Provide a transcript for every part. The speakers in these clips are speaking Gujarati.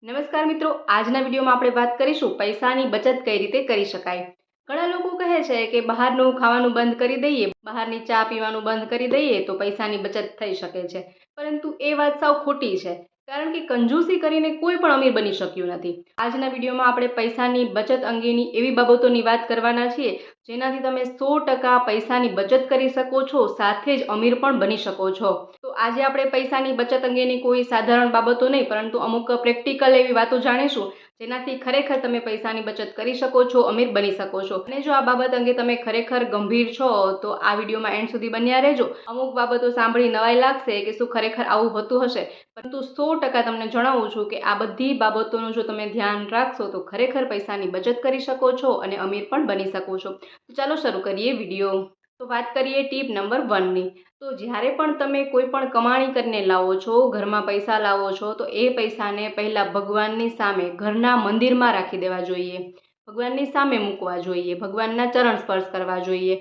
નમસ્કાર મિત્રો, આજના વિડીયોમાં આપણે વાત કરીશું પૈસાની બચત કઈ રીતે કરી શકાય। ઘણા લોકો કહે છે કે બહારનું ખાવાનું બંધ કરી દઈએ, બહારની ચા પીવાનું બંધ કરી દઈએ તો પૈસાની બચત થઈ શકે છે, પરંતુ એ વાત સાવ ખોટી છે। કારણ કે કંજૂસી કરીને કોઈ પણ અમીર બની શક્યું નથી। આજના વિડીયોમાં આપણે પૈસાની બચત અંગેની એવી બાબતોની વાત કરવાના છીએ જેનાથી તમે 100% પૈસાની બચત કરી શકો છો, સાથે જ અમીર પણ બની શકો છો। તો આજે આપણે પૈસાની બચત અંગેની કોઈ સાધારણ બાબતો નહીં, પરંતુ અમુક પ્રેક્ટિકલ એવી વાતો જાણીશું જેનાથી ખરેખર તમે પૈસાની બચત કરી શકો છો, અમીર બની શકો છો। અને જો આ બાબત અંગે તમે ખરેખર ગંભીર છો તો આ વિડીયોમાં એન્ડ સુધી બન્યા રહેજો। અમુક બાબતો સાંભળી નવાઈ લાગશે કે શું ખરેખર આવું હોતું હશે, પરંતુ 100% તમને જણાવું છું કે આ બધી બાબતોનું જો તમે ધ્યાન રાખશો તો ખરેખર પૈસાની બચત કરી શકો છો અને અમીર પણ બની શકો છો। તો ચાલો શરૂ કરીએ વિડીયો। તો વાત કરીએ ટીપ નંબર 1ની। તો જ્યારે પણ તમે કોઈ પણ કમાણી કરીને લાવો છો, ઘરમાં પૈસા લાવો છો, તો એ પૈસાને પહેલાં ભગવાનની સામે ઘરના મંદિરમાં રાખી દેવા જોઈએ, ભગવાનની સામે મૂકવા જોઈએ, ભગવાનના ચરણ સ્પર્શ કરવા જોઈએ।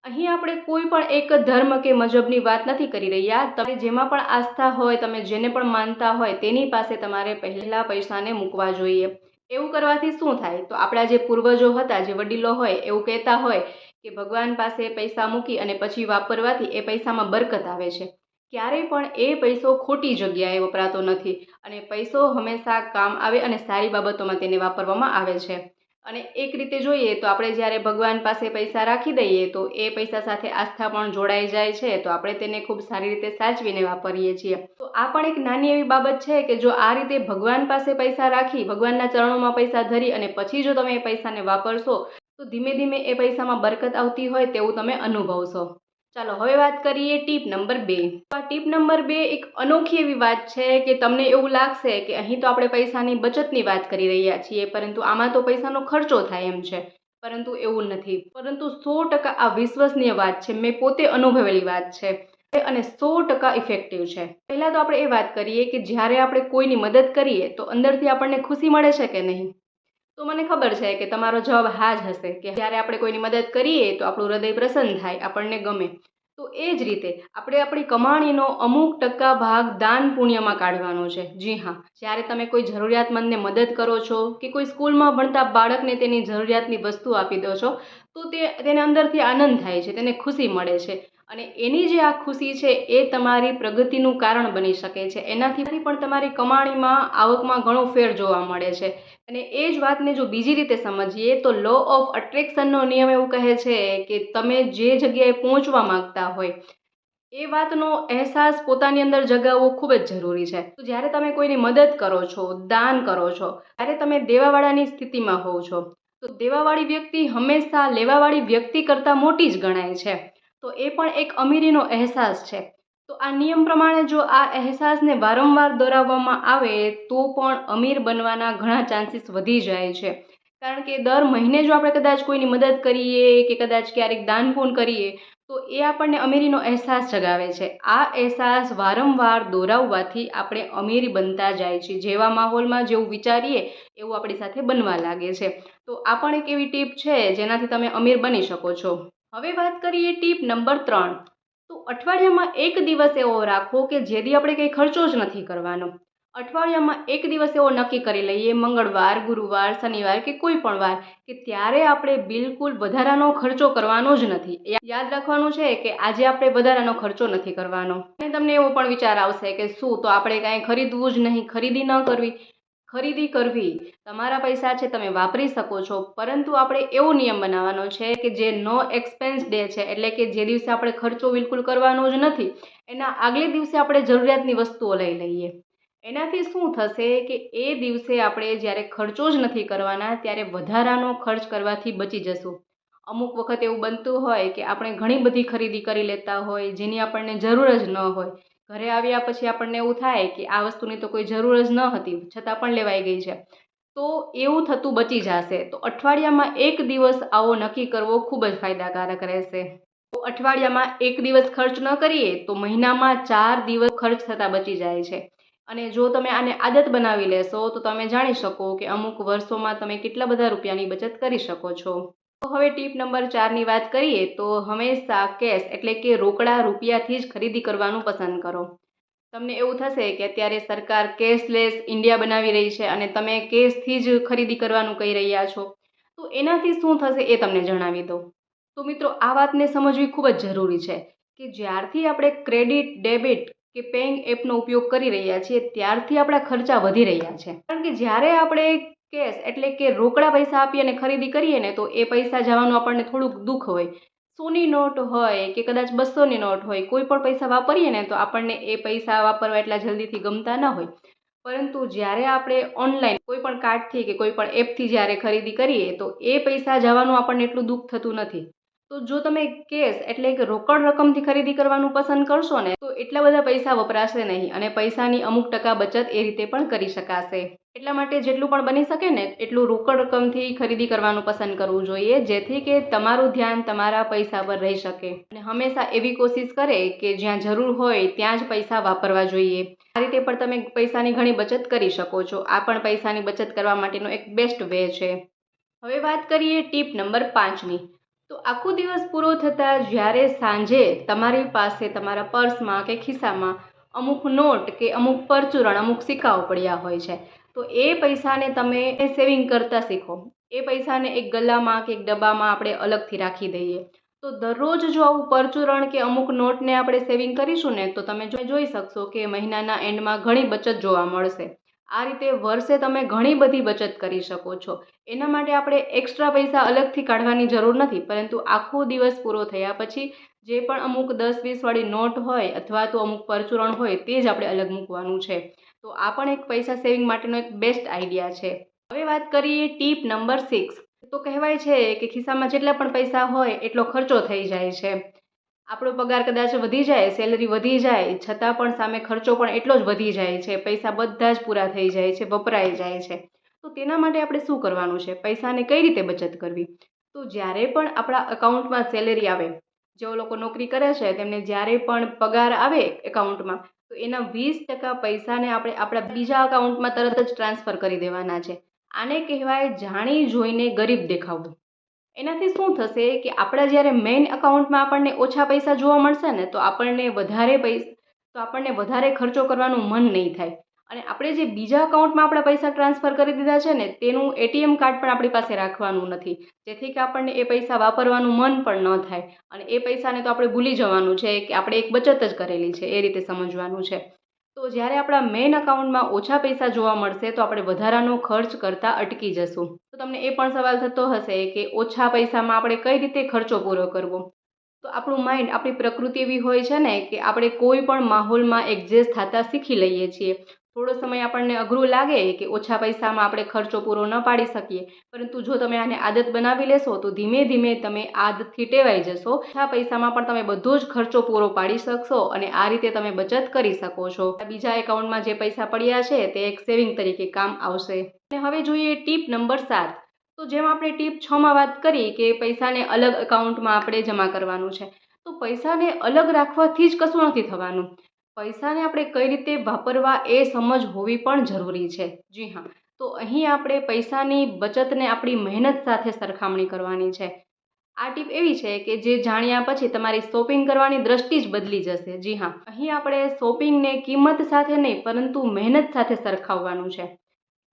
અહીં આપણે કોઈ પણ એક ધર્મ કે મજહબની વાત નથી કરી રહ્યા। તમે જેમાં પણ આસ્થા હોય, તમે જેને પણ માનતા હોય તેની પાસે તમારે પહેલાં પૈસાને મૂકવા જોઈએ। એવું કરવાથી શું થાય, તો આપણા જે પૂર્વજો હતા, જે વડીલો હોય, એવું કહેતા હોય કે ભગવાન પાસે પૈસા મૂકી અને પછી વાપરવાથી એ પૈસામાં બરકત આવે છે। ક્યારેય પણ એ પૈસો ખોટી જગ્યાએ વપરાતો નથી અને પૈસો હંમેશા કામ આવે અને સારી બાબતોમાં તેને વાપરવામાં આવે છે। અને એક રીતે જોઈએ તો આપણે જ્યારે ભગવાન પાસે પૈસા રાખી દઈએ તો એ પૈસા સાથે આસ્થા પણ જોડાઈ જાય છે, તો આપણે તેને ખૂબ સારી રીતે સાચવીને વાપરીએ છીએ। તો આ પણ એક નાની એવી બાબત છે કે જો આ રીતે ભગવાન પાસે પૈસા રાખી, ભગવાનના ચરણોમાં પૈસા ધરી અને પછી જો તમે એ પૈસાને વાપરશો તો ધીમે ધીમે એ પૈસામાં બરકત આવતી હોય તેવું તમે અનુભવશો। ચાલો હવે વાત કરીએ ટીપ નંબર 2। આ ટીપ નંબર 2 એક અનોખી એવી વાત છે કે તમને એવું લાગશે કે અહીં તો આપણે પૈસાની બચતની વાત કરી રહ્યા છીએ, પરંતુ આમાં તો પૈસાનો ખર્ચો થાય એમ છે, પરંતુ એવું નથી। પરંતુ 100% આ વિશ્વસનીય વાત છે, મેં પોતે અનુભવેલી વાત છે અને 100% ઇફેક્ટિવ છે। પહેલાં તો આપણે એ વાત કરીએ કે જ્યારે આપણે કોઈની મદદ કરીએ તો અંદરથી આપણને ખુશી મળે છે કે નહીં? તો મને ખબર છે કે તમારો જવાબ હા જ હશે કે જ્યારે આપણે કોઈની મદદ કરીએ તો આપણું હૃદય પ્રસન્ન થાય, આપણને ગમે। તો એ જ રીતે આપણે આપણી કમાણીનો અમુક ટકા ભાગ દાન પુણ્યમાં કાઢવાનો છે। જી હા, જ્યારે તમે કોઈ જરૂરિયાતમંદને મદદ કરો છો કે કોઈ સ્કૂલમાં ભણતા બાળકને તેની જરૂરિયાતની વસ્તુ આપી દો છો તો તેને અંદરથી આનંદ થાય છે, તેને ખુશી મળે છે અને એની જે આ ખુશી છે એ તમારી પ્રગતિનું કારણ બની શકે છે। એનાથી પણ તમારી કમાણીમાં, આવકમાં ઘણો ફેર જોવા મળે છે। અને એ જ વાતને જો બીજી રીતે સમજીએ તો લો ઓફ અટ્રેક્શનનો નિયમ એવું કહે છે કે તમે જે જગ્યાએ પહોંચવા માંગતા હોય એ વાતનો અહેસાસ પોતાની અંદર જગાવવો ખૂબ જ જરૂરી છે। તો જ્યારે તમે કોઈની મદદ કરો છો, દાન કરો છો, ત્યારે તમે દેવાવાળાની સ્થિતિમાં હોવ છો, તો દેવાવાળી વ્યક્તિ હંમેશા લેવાવાળી વ્યક્તિ કરતાં મોટી જ ગણાય છે। તો એ પણ એક અમીરીનો અહેસાસ છે। તો આ નિયમ પ્રમાણે જો આ અહેસાસને વારંવાર દોહરાવવામાં આવે તો પણ અમીર બનવાના ઘણા ચાન્સીસ વધી જાય છે। કારણ કે દર મહિને જો આપણે કદાચ કોઈની મદદ કરીએ કે કદાચ ક્યારેક દાન પુણ્ય કરીએ તો એ આપણને અમીરીનો અહેસાસ જગાવે છે। આ અહેસાસ વારંવાર દોહરાવવાથી આપણે અમીર બનતા જાય છે, જેવા માહોલમાં જેવું વિચારીએ એવું આપણી સાથે બનવા લાગે છે। તો આ પણ એક એવી ટીપ છે જેનાથી તમે અમીર બની શકો છો। હવે વાત કરીએ ટીપ નંબર 3। તો અઠવાડિયામાં એક દિવસ એવો રાખો કે જેથી આપણે કંઈ ખર્ચો જ નથી કરવાનો। અઠવાડિયામાં એક દિવસ એવો નક્કી કરી લઈએ, મંગળવાર, ગુરુવાર, શનિવાર કે કોઈ પણ વાર, કે ત્યારે આપણે બિલકુલ વધારાનો ખર્ચો કરવાનો જ નથી। યાદ રાખવાનું છે કે આજે આપણે વધારાનો ખર્ચો નથી કરવાનો। અને તમને એવો પણ વિચાર આવશે કે શું તો આપણે કાંઈ ખરીદવું જ નહીં, ખરીદી ન કરવી? ખરીદી કરવી, તમારા પૈસા છે, તમે વાપરી શકો છો, પરંતુ આપણે એવો નિયમ બનાવવાનો છે કે જે નો એક્સપેન્સ ડે છે, એટલે કે જે દિવસે આપણે ખર્ચો બિલકુલ કરવાનો જ નથી એના આગલે દિવસે આપણે જરૂરિયાતની વસ્તુઓ લઈ લઈએ। એનાથી શું થશે કે એ દિવસે આપણે જ્યારે ખર્ચો જ નથી કરવાના ત્યારે વધારાનો ખર્ચ કરવાથી બચી જશું। અમુક વખત એવું બનતું હોય કે આપણે ઘણી બધી ખરીદી કરી લેતા હોય જેની આપણને જરૂર જ ન હોય, ઘરે આવ્યા પછી આપણને એવું થાય કે આ વસ્તુની તો કોઈ જરૂર જ ન હતી છતાં પણ લેવાઈ ગઈ છે। તો એવું થતું બચી જશે। તો અઠવાડિયામાં એક દિવસ આવો નક્કી કરવો ખૂબ જ ફાયદાકારક રહેશે। તો અઠવાડિયામાં એક દિવસ ખર્ચ ન કરીએ તો મહિનામાં 4 દિવસ ખર્ચ થતાં બચી જાય છે। અને જો તમે આને આદત બનાવી લેશો તો તમે જાણી શકો કે અમુક વર્ષોમાં તમે કેટલા બધા રૂપિયાની બચત કરી શકો છો। તો હવે ટીપ નંબર 4ની વાત કરીએ તો હંમેશા કેશ એટલે કે રોકડા રૂપિયાથી જ ખરીદી કરવાનું પસંદ કરો। તમને એવું થશે કે અત્યારે સરકાર કેશલેસ ઇન્ડિયા બનાવી રહી છે અને તમે કેશથી જ ખરીદી કરવાનું કહી રહ્યા છો, તો એનાથી શું થશે એ તમને જણાવી દઉં. તો મિત્રો, આ વાતને સમજવી ખૂબ જ જરૂરી છે કે જ્યારથી આપણે ક્રેડિટ, ડેબિટ કે પેઇંગ એપનો ઉપયોગ કરી રહ્યા છીએ ત્યારથી આપણા ખર્ચા વધી રહ્યા છે. કારણ કે જ્યારે આપણે કેશ એટલે કે રોકડા પૈસા આપી અને ખરીદી કરીએ ને તો એ પૈસા જવાનું આપણને થોડુંક દુઃખ હોય. 100ની નોટ હોય કે કદાચ 200ની નોટ હોય, કોઈ પણ પૈસા વાપરીએ ને તો આપણને એ પૈસા વાપરવા એટલા જલ્દીથી ગમતા ન હોય. પરંતુ જ્યારે આપણે ઓનલાઈન કોઈ પણ કાર્ડથી કે કોઈ પણ એપથી જ્યારે ખરીદી કરીએ તો એ પૈસા જવાનું આપણને એટલું દુઃખ થતું નથી. તો જો તમે કેશ એટલે કે રોકડ રકમથી ખરીદી કરવાનું પસંદ કરશો ને તો એટલા બધા પૈસા વપરાશે નહીં અને પૈસાની અમુક ટકા બચત એ રીતે પણ કરી શકાશે. એટલા માટે જેટલું પણ બની શકે ને એટલું રોકડ રકમથી ખરીદી કરવાનું પસંદ કરવું જોઈએ, જેથી કે તમારું ધ્યાન તમારા પૈસા પર રહી શકે અને હંમેશા એવી કોશિશ કરે કે જ્યાં જરૂર હોય ત્યાં જ પૈસા વાપરવા જોઈએ. આ રીતે પણ તમે પૈસાની ઘણી બચત કરી શકો છો. આ પણ પૈસાની બચત કરવા માટેનો એક બેસ્ટ વે છે. હવે વાત કરીએ ટીપ નંબર 5ની. તો આખો દિવસ પૂરો થતાં જ્યારે સાંજે તમારી પાસે તમારા પર્સમાં કે ખિસ્સામાં અમુક નોટ કે અમુક પરચુરણ, અમુક સિક્કાઓ પડ્યા હોય છે, તો એ પૈસાને તમે સેવિંગ કરતા શીખો. એ પૈસાને એક ગલ્લામાં કે એક ડબ્બામાં આપણે અલગથી રાખી દઈએ. તો દરરોજ જો આવું પરચુરણ કે અમુક નોટને આપણે સેવિંગ કરીશું ને તો તમે જોઈ શકશો કે મહિનાના એન્ડમાં ઘણી બચત જોવા મળશે. આ રીતે વર્ષે તમે ઘણી બધી બચત કરી શકો છો. એના માટે આપણે એક્સ્ટ્રા પૈસા અલગથી કાઢવાની જરૂર નથી, પરંતુ આખો દિવસ પૂરો થયા પછી જે પણ અમુક 10-20 વાળી નોટ હોય અથવા તો અમુક પરચુરણ હોય તે જ આપણે અલગ મૂકવાનું છે. તો આ પણ એક પૈસા સેવિંગ માટેનો એક બેસ્ટ આઈડિયા છે. હવે વાત કરીએ ટીપ નંબર 6. તો કહેવાય છે કે ખિસ્સામાં જેટલા પણ પૈસા હોય એટલો ખર્ચો થઈ જાય છે. આપણો પગાર કદાચ વધી જાય, સેલરી વધી જાય, છતાં પણ સામે ખર્ચો પણ એટલો જ વધી જાય છે. પૈસા બધા જ પૂરા થઈ જાય છે, વપરાઈ જાય છે. તો તેના માટે આપણે શું કરવાનું છે? પૈસાને કઈ રીતે બચત કરવી? તો જ્યારે પણ આપણા અકાઉન્ટમાં સેલેરી આવે, જે લોકો નોકરી કરે છે તેમને જ્યારે પણ પગાર આવે એકાઉન્ટમાં, તો એના 20% પૈસાને આપણે આપણા બીજા અકાઉન્ટમાં તરત જ ટ્રાન્સફર કરી દેવાના છે. આને કહેવાય જાણી જોઈને ગરીબ દેખાવું. એનાથી શું થશે કે આપણા જ્યારે મેઇન અકાઉન્ટમાં આપણને ઓછા પૈસા જોવા મળશે ને તો આપણને વધારે ખર્ચો કરવાનું મન નહીં થાય. અને આપણે જે બીજા અકાઉન્ટમાં આપણા પૈસા ટ્રાન્સફર કરી દીધા છે ને તેનું એટીએમ કાર્ડ પણ આપણી પાસે રાખવાનું નથી, જેથી કે આપણને એ પૈસા વાપરવાનું મન પણ ન થાય અને એ પૈસાને તો આપણે ભૂલી જવાનું છે કે આપણે એક બચત જ કરેલી છે, એ રીતે સમજવાનું છે. તો જ્યારે આપણા મેઇન અકાઉન્ટમાં ઓછા પૈસા જોવા મળશે તો આપણે વધારાનો ખર્ચ કરતાં અટકી જશું. તો તમને એ પણ સવાલ થતો હશે કે ઓછા પૈસામાં આપણે કઈ રીતે ખર્ચો પૂરો કરવો? તો આપણું માઇન્ડ, આપણી પ્રકૃતિ એવી હોય છે ને કે આપણે કોઈ પણ માહોલમાં એડજસ્ટ થતાં શીખી લઈએ છીએ. થોડો સમય આપણને અઘરું લાગે કે ઓછા પૈસામાં આપણે ખર્ચો પૂરો ન પાડી શકીએ, પરંતુ જો તમે આને આદત બનાવી લેશો તો ધીમે ધીમે તમે આદતથી ટેવાઈ જશો. ઓછા પૈસામાં પણ તમે બધો જ ખર્ચો પૂરો પાડી શકશો અને આ રીતે તમે બચત કરી શકો છો. બીજા એકાઉન્ટમાં જે પૈસા પડ્યા છે તે એક સેવિંગ તરીકે કામ આવશે. અને હવે જોઈએ ટીપ નંબર 7. તો જેમ આપણે ટીપ 6માં વાત કરી કે પૈસાને અલગ એકાઉન્ટમાં આપણે જમા કરવાનું છે, તો પૈસાને અલગ રાખવાથી જ કશું નથી થવાનું. પૈસાને આપણે કઈ રીતે વાપરવા એ સમજ હોવી પણ જરૂરી છે. જી હા, તો અહીં આપણે પૈસાની બચતને આપણી મહેનત સાથે સરખામણી કરવાની છે. આ ટીપ એવી છે કે જે જાણ્યા પછી તમારી શોપિંગ કરવાની દ્રષ્ટિ જ બદલી જશે. જી હા, અહીં આપણે શોપિંગને કિંમત સાથે નહીં પરંતુ મહેનત સાથે સરખાવવાનું છે.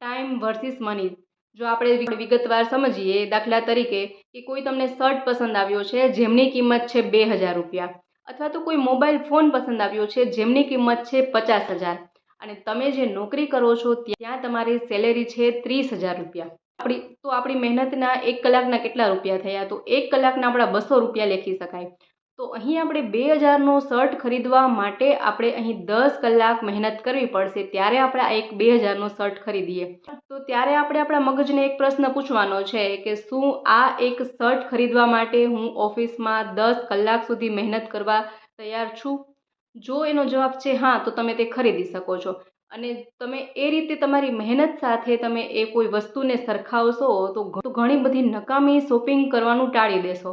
Time versus money. જો આપણે વિગતવાર સમજીએ, દાખલા તરીકે કે કોઈ તમને શર્ટ પસંદ આવ્યો છે જેમની કિંમત છે 2000 રૂપિયા, અથવા તો કોઈ મોબાઈલ ફોન પસંદ આવ્યો છે જેમની કિંમત છે 50,000 અને તમે જે નોકરી કરો છો ત્યાં તમારી સેલેરી છે 30,000 રૂપિયા. આપણી મહેનતના 1 કલાકના કેટલા રૂપિયા થયા? તો 1 કલાકના આપણા 200 રૂપિયા લખી શકાય. તો અહીં આપણે 2000નો શર્ટ ખરીદવા માટે આપણે અહીં 10 કલાક મહેનત કરવી પડશે, ત્યારે આપણે આ એક 2000નો શર્ટ ખરીદીએ. તો ત્યારે આપણે આપણા મગજને એક પ્રશ્ન પૂછવાનો છે કે શું આ એક શર્ટ ખરીદવા માટે હું ઓફિસમાં 10 કલાક સુધી મહેનત કરવા તૈયાર છું? જો એનો જવાબ છે હા, તો તમે તે ખરીદી શકો છો. અને તમે એ રીતે તમારી મહેનત સાથે તમે એ કોઈ વસ્તુને સરખાવશો તો ઘણી બધી નકામી શોપિંગ કરવાનું ટાળી દેશો.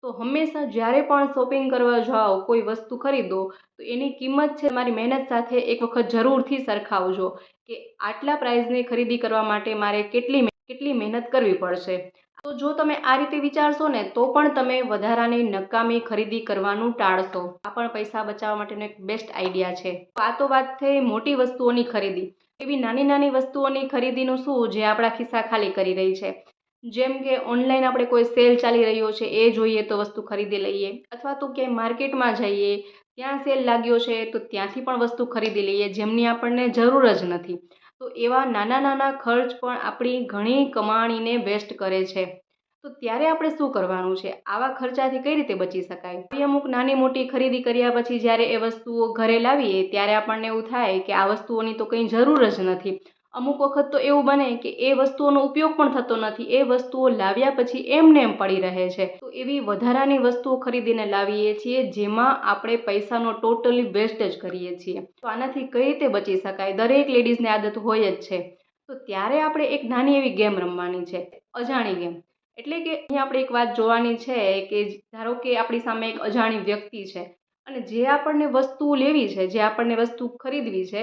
તો હંમેશા જ્યારે પણ શોપિંગ કરવા જાઓ, કોઈ વસ્તુ ખરીદો, તો એની કિંમત છે મારી મહેનત સાથે એક વખત જરૂરથી સરખાવજો કે આટલા પ્રાઇઝની ખરીદી કરવા માટે મારે કેટલી મહેનત કરવી પડશે. તો જો તમે આ રીતે વિચારશો ને તો પણ તમે વધારાની નકામી ખરીદી કરવાનું ટાળશો. આ પણ પૈસા બચાવવા માટેનો એક બેસ્ટ આઈડિયા છે. આ તો વાત થઈ મોટી વસ્તુઓની ખરીદી. એવી નાની નાની વસ્તુઓની ખરીદીનું શું જે આપણા ખિસ્સા ખાલી કરી રહી છે. જેમ કે ઓનલાઈન આપણે કોઈ સેલ ચાલી રહ્યો છે એ જોઈએ તો વસ્તુ ખરીદી લઈએ, અથવા તો ક્યાંય માર્કેટમાં જઈએ ત્યાં સેલ લાગ્યો છે તો ત્યાંથી પણ વસ્તુ ખરીદી લઈએ જેમની આપણને જરૂર જ નથી. તો એવા નાના નાના ખર્ચ પણ આપણી ઘણી કમાણીને વેસ્ટ કરે છે. તો ત્યારે આપણે શું કરવાનું છે? આવા ખર્ચાથી કઈ રીતે બચી શકાય? અમુક નાની મોટી ખરીદી કર્યા પછી જ્યારે એ વસ્તુઓ ઘરે લાવીએ ત્યારે આપણને એવું થાય કે આ વસ્તુઓની તો કંઈ જરૂર જ નથી. અમુક વખત તો એવું બને કે એ વસ્તુઓનો ઉપયોગ પણ થતો નથી, એ વસ્તુઓ લાવ્યા પછી એમને એમ પડી રહે છે. તો એવી વધારાની વસ્તુઓ ખરીદીને લાવીએ છીએ જેમાં આપણે પૈસાનો ટોટલી વેસ્ટ જ કરીએ છીએ. તો આનાથી કઈ રીતે બચી શકાય? દરેક લેડીઝને આદત હોય જ છે. તો ત્યારે આપણે એક નાની એવી ગેમ રમવાની છે, અજાણી ગેમ. એટલે કે અહીં આપણે એક વાત જોવાની છે કે ધારો કે આપણી સામે એક અજાણી વ્યક્તિ છે અને જે આપણને વસ્તુ લેવી છે, જે આપણને વસ્તુ ખરીદવી છે,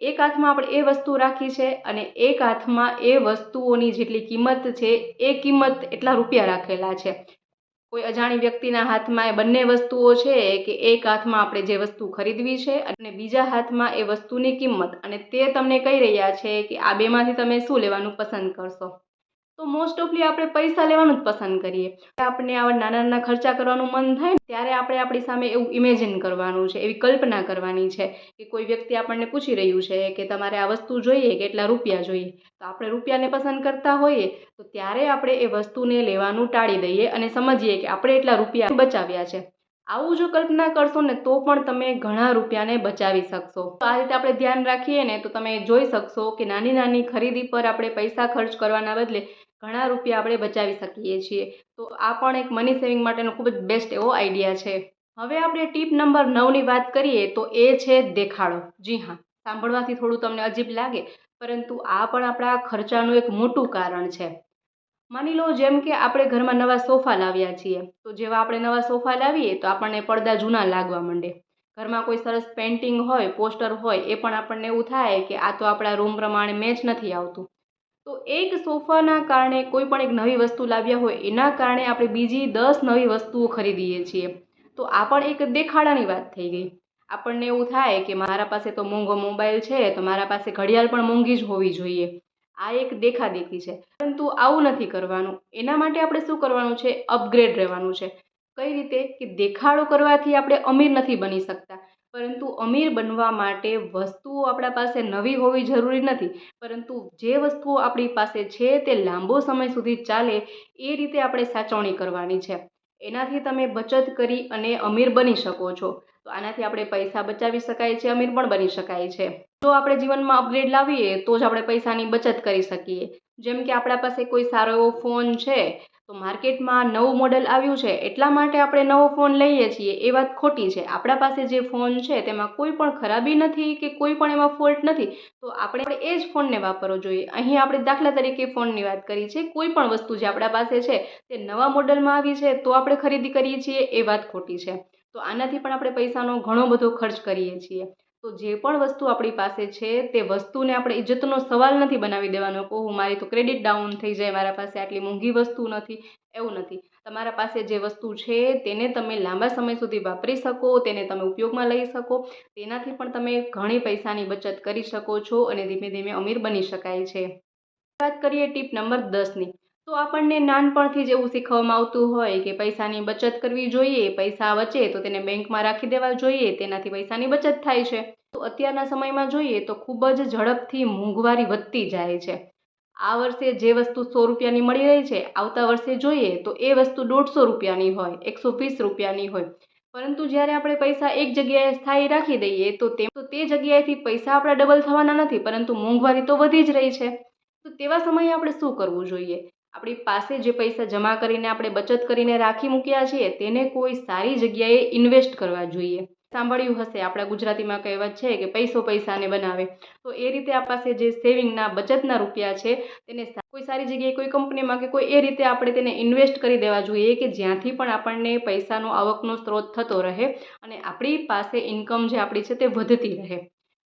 એક હાથમાં આપણે એ વસ્તુ રાખી છે અને એક હાથમાં એ વસ્તુઓની જેટલી કિંમત છે એ કિંમત એટલા રૂપિયા રાખેલા છે. કોઈ અજાણી વ્યક્તિના હાથમાં એ બંને વસ્તુઓ છે કે એક હાથમાં આપણે જે વસ્તુ ખરીદવી છે અને બીજા હાથમાં એ વસ્તુની કિંમત, અને તે તમને કહી રહ્યા છે કે આ બેમાંથી તમે શું લેવાનું પસંદ કરશો. તો મોસ્ટ ઓફલી આપણે પૈસા લેવાનું જ પસંદ કરીએ. આપણે આવા નાના નાના ખર્ચા કરવાનું મન થાય ને ત્યારે આપણે આપણી સામે એવું ઇમેજિન કરવાનું છે, એવી કલ્પના કરવાની છે કે કોઈ વ્યક્તિ આપણને પૂછી રહ્યું છે કે તમારે આ વસ્તુ જોઈએ કે એટલા રૂપિયા જોઈએ. તો આપણે રૂપિયાને પસંદ કરતા હોઈએ તો ત્યારે આપણે એ વસ્તુને લેવાનું ટાળી દઈએ અને સમજીએ કે આપણે એટલા રૂપિયા બચાવ્યા છે. આવું જો કલ્પના કરશો ને તો પણ તમે ઘણા રૂપિયાને બચાવી શકશો. તો આ રીતે આપણે ધ્યાન રાખીએ ને તો તમે જોઈ શકશો કે નાની નાની ખરીદી પર આપણે પૈસા ખર્ચ કરવાના બદલે ઘણા રૂપિયા આપણે બચાવી શકીએ છીએ. તો આ પણ એક મની સેવિંગ માટેનો ખૂબ જ બેસ્ટ એવો આઈડિયા છે. હવે આપણે ટીપ નંબર 9ની વાત કરીએ તો એ છે દેખાડો. જી હા, સાંભળવાથી થોડું તમને અજીબ લાગે, પરંતુ આ પણ આપણા ખર્ચાનું એક મોટું કારણ છે. માની લો જેમ કે આપણે ઘરમાં નવા સોફા લાવ્યા છીએ, તો જેવા આપણે નવા સોફા લાવીએ તો આપણને પડદા જૂના લાગવા માંડે. ઘરમાં કોઈ સરસ પેઇન્ટિંગ હોય, પોસ્ટર હોય, એ પણ આપણને એવું થાય કે આ તો આપણા રૂમ પ્રમાણે મેચ નથી આવતું. તો એક સોફાના કારણે, કોઈ પણ એક નવી વસ્તુ લાવ્યા હોય એના કારણે આપણે બીજી 10 નવી વસ્તુઓ ખરીદીએ છીએ. તો આ પણ એક દેખાડાની વાત થઈ ગઈ. આપણને એવું થાય કે મારા પાસે તો મોંઘો મોબાઈલ છે તો મારા પાસે ઘડિયાળ પણ મોંઘી જ હોવી જોઈએ. આ એક દેખાદેખી છે, પરંતુ આવું નથી કરવાનું. એના માટે આપણે શું કરવાનું છે? અપગ્રેડ રહેવાનું છે. કઈ રીતે? કે દેખાડો કરવાથી આપણે અમીર નથી બની શકતા, પરંતુ અમીર બનવા માટે વસ્તુઓ આપણા પાસે નવી હોવી જરૂરી નથી, પરંતુ જે વસ્તુઓ આપણી પાસે છે તે લાંબો સમય સુધી ચાલે એ રીતે આપણે સાચવણી કરવાની છે. એનાથી તમે બચત કરી અને અમીર બની શકો છો. તો આનાથી આપણે પૈસા બચાવી શકાય છે, અમીર પણ બની શકાય છે. જો આપણે જીવનમાં અપગ્રેડ લાવીએ તો જ આપણે પૈસાની બચત કરી શકીએ. જેમ કે આપણા પાસે કોઈ સારો એવો ફોન છે તો માર્કેટમાં નવું મોડેલ આવ્યું છે એટલા માટે આપણે નવો ફોન લઈએ છીએ, એ વાત ખોટી છે. આપણા પાસે જે ફોન છે તેમાં કોઈ પણ ખરાબી નથી કે કોઈ પણ એમાં ફોલ્ટ નથી, તો આપણે એ જ ફોનને વાપરવો જોઈએ. અહીં આપણે દાખલા તરીકે ફોનની વાત કરી છે. કોઈ પણ વસ્તુ જે આપણા પાસે છે તે નવા મોડેલમાં આવી છે તો આપણે ખરીદી કરીએ છીએ, એ વાત ખોટી છે. તો આનાથી પણ આપણે પૈસાનો ઘણો બધો ખર્ચ કરીએ છીએ. તો જે પણ વસ્તુ આપણી પાસે છે તે વસ્તુને આપણે ઇજ્જતનો સવાલ નથી બનાવી દેવાનો કે હું મારી તો ક્રેડિટ ડાઉન થઈ જાય, મારા પાસે આટલી મોંઘી વસ્તુ નથી. એવું નથી. તમારા પાસે જે વસ્તુ છે તેને તમે લાંબા સમય સુધી વાપરી શકો, તેને તમે ઉપયોગમાં લઈ શકો, તેનાથી પણ તમે ઘણી પૈસાની બચત કરી શકો છો અને ધીમે ધીમે અમીર બની શકાય છે. વાત કરીએ ટીપ નંબર 10ની, તો આપણને નાનપણથી જ એવું શીખવવામાં આવતું હોય કે પૈસાની બચત કરવી જોઈએ, પૈસા બચે તો તેને બેંકમાં રાખી દેવા જોઈએ, તેનાથી પૈસાની બચત થાય છે. તો અત્યારના સમયમાં જોઈએ તો ખૂબ જ ઝડપથી મોંઘવારી વધતી જાય છે. આ વર્ષે જે વસ્તુ 100 રૂપિયાની મળી રહી છે, આવતા વર્ષે જોઈએ તો એ વસ્તુ 150 રૂપિયાની હોય, 120 રૂપિયાની હોય. પરંતુ જ્યારે આપણે પૈસા એક જગ્યાએ સ્થાયી રાખી દઈએ તો તે જગ્યાએથી પૈસા આપણા ડબલ થવાના નથી, પરંતુ મોંઘવારી તો વધી જ રહી છે. તો તેવા સમયે આપણે શું કરવું જોઈએ? આપણી પાસે જે પૈસા જમા કરીને આપણે બચત કરીને રાખી મૂક્યા છીએ તેને કોઈ સારી જગ્યાએ ઇન્વેસ્ટ કરવા જોઈએ. સાંભળ્યું હશે, આપણા ગુજરાતીમાં કહેવત છે કે પૈસો પૈસાને બનાવે. તો એ રીતે આપણી પાસે જે સેવિંગના બચતના રૂપિયા છે તેને કોઈ સારી જગ્યાએ, કોઈ કંપનીમાં કે કોઈ એ રીતે આપણે તેને ઇન્વેસ્ટ કરી દેવા જોઈએ કે જ્યાંથી પણ આપણને પૈસાનો આવકનો સ્ત્રોત થતો રહે અને આપણી પાસે ઇન્કમ જે આપણી છે તે વધતી રહે.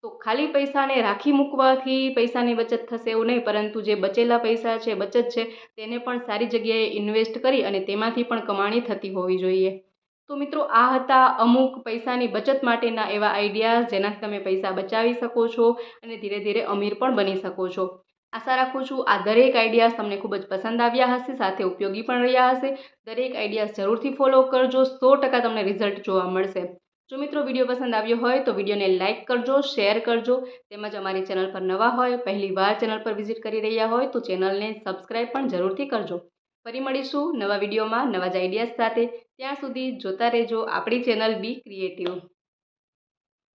તો ખાલી પૈસાને રાખી મૂકવાથી પૈસાની બચત થશે એવું નહીં, પરંતુ જે બચેલા પૈસા છે, બચત છે, તેને પણ સારી જગ્યાએ ઇન્વેસ્ટ કરી અને તેમાંથી પણ કમાણી થતી હોવી જોઈએ. તો મિત્રો, આ હતા અમુક પૈસાની બચત માટેના એવા આઈડિયાઝ જેનાથી તમે પૈસા બચાવી શકો છો અને ધીરે ધીરે અમીર પણ બની શકો છો. આશા રાખું છું આ દરેક આઈડિયાઝ તમને ખૂબ જ પસંદ આવ્યા હશે, સાથે ઉપયોગી પણ રહ્યા હશે. દરેક આઈડિયાઝ જરૂરથી ફોલો કરજો, 100% તમને રિઝલ્ટ જોવા મળશે. જો મિત્રો વિડીયો પસંદ આવ્યો હોય તો વિડીયોને લાઇક કરજો, શેર કરજો, તેમજ અમારી ચેનલ પર નવા હોય, પહેલી વાર ચેનલ પર વિઝિટ કરી રહ્યા હોય તો ચેનલને સબસ્ક્રાઈબ પણ જરૂરથી કરજો. ફરી મળીશું નવા વિડીયોમાં નવા જ આઈડિયાઝ સાથે. ત્યાં સુધી જોતા રહેજો આપણી ચેનલ બી ક્રિએટિવ.